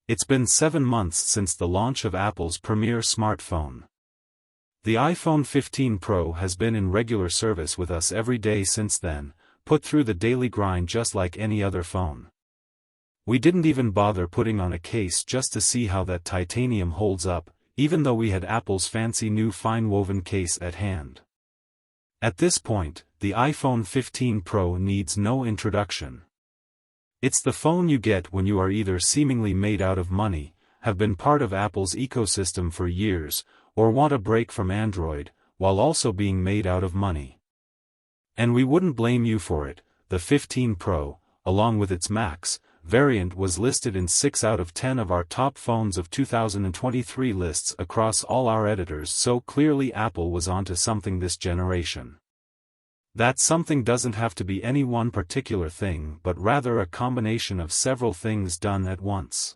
It's been 7 months since the launch of Apple's premier smartphone. The iPhone 15 Pro has been in regular service with us every day since then, put through the daily grind just like any other phone. We didn't even bother putting on a case just to see how that titanium holds up, even though we had Apple's fancy new FineWoven case at hand. At this point, the iPhone 15 Pro needs no introduction. It's the phone you get when you are either seemingly made out of money, have been part of Apple's ecosystem for years, or want a break from Android, while also being made out of money. And we wouldn't blame you for it. The 15 Pro, along with its Max variant, was listed in 6 out of 10 of our top phones of 2023 lists across all our editors, so clearly Apple was onto something this generation. That something doesn't have to be any one particular thing but rather a combination of several things done at once.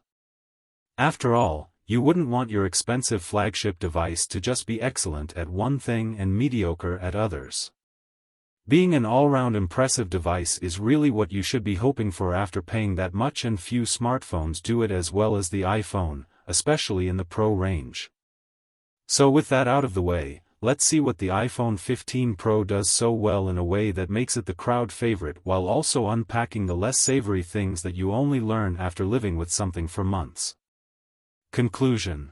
After all, you wouldn't want your expensive flagship device to just be excellent at one thing and mediocre at others. Being an all-round impressive device is really what you should be hoping for after paying that much, and few smartphones do it as well as the iPhone, especially in the Pro range. So with that out of the way, let's see what the iPhone 15 Pro does so well in a way that makes it the crowd favorite, while also unpacking the less savory things that you only learn after living with something for months. Conclusion: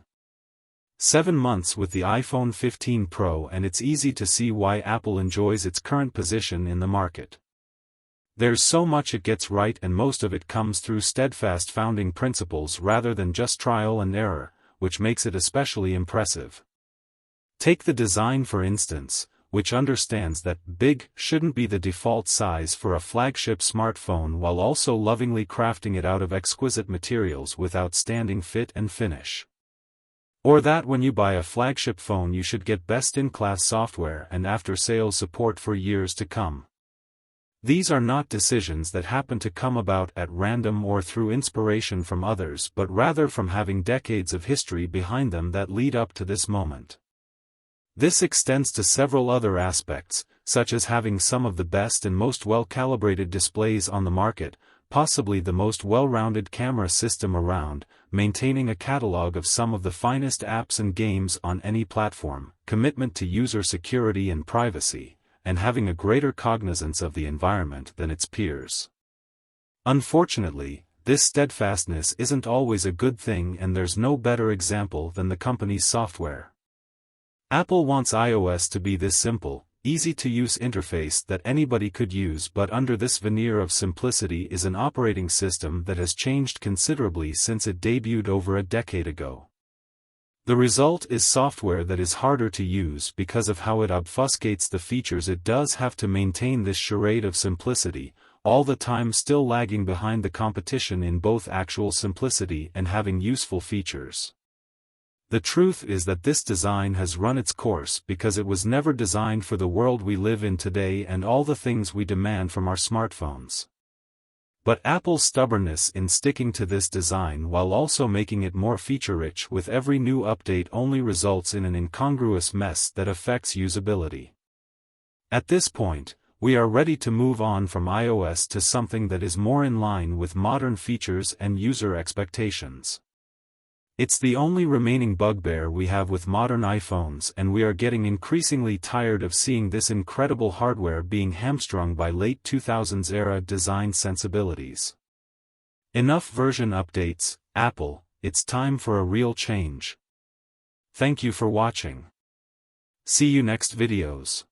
7 months with the iPhone 15 Pro, and it's easy to see why Apple enjoys its current position in the market. There's so much it gets right, and most of it comes through steadfast founding principles rather than just trial and error, which makes it especially impressive. Take the design for instance, which understands that big shouldn't be the default size for a flagship smartphone, while also lovingly crafting it out of exquisite materials with outstanding fit and finish. Or that when you buy a flagship phone you should get best-in-class software and after-sales support for years to come. These are not decisions that happen to come about at random or through inspiration from others, but rather from having decades of history behind them that lead up to this moment. This extends to several other aspects, such as having some of the best and most well-calibrated displays on the market, possibly the most well-rounded camera system around, maintaining a catalog of some of the finest apps and games on any platform, commitment to user security and privacy, and having a greater cognizance of the environment than its peers. Unfortunately, this steadfastness isn't always a good thing, and there's no better example than the company's software. Apple wants iOS to be this simple, easy-to-use interface that anybody could use, but under this veneer of simplicity is an operating system that has changed considerably since it debuted over a decade ago. The result is software that is harder to use because of how it obfuscates the features it does have to maintain this charade of simplicity, all the time still lagging behind the competition in both actual simplicity and having useful features. The truth is that this design has run its course because it was never designed for the world we live in today and all the things we demand from our smartphones. But Apple's stubbornness in sticking to this design while also making it more feature-rich with every new update only results in an incongruous mess that affects usability. At this point, we are ready to move on from iOS to something that is more in line with modern features and user expectations. It's the only remaining bugbear we have with modern iPhones, and we are getting increasingly tired of seeing this incredible hardware being hamstrung by late 2000s era design sensibilities. Enough version updates, Apple, it's time for a real change. Thank you for watching. See you next videos.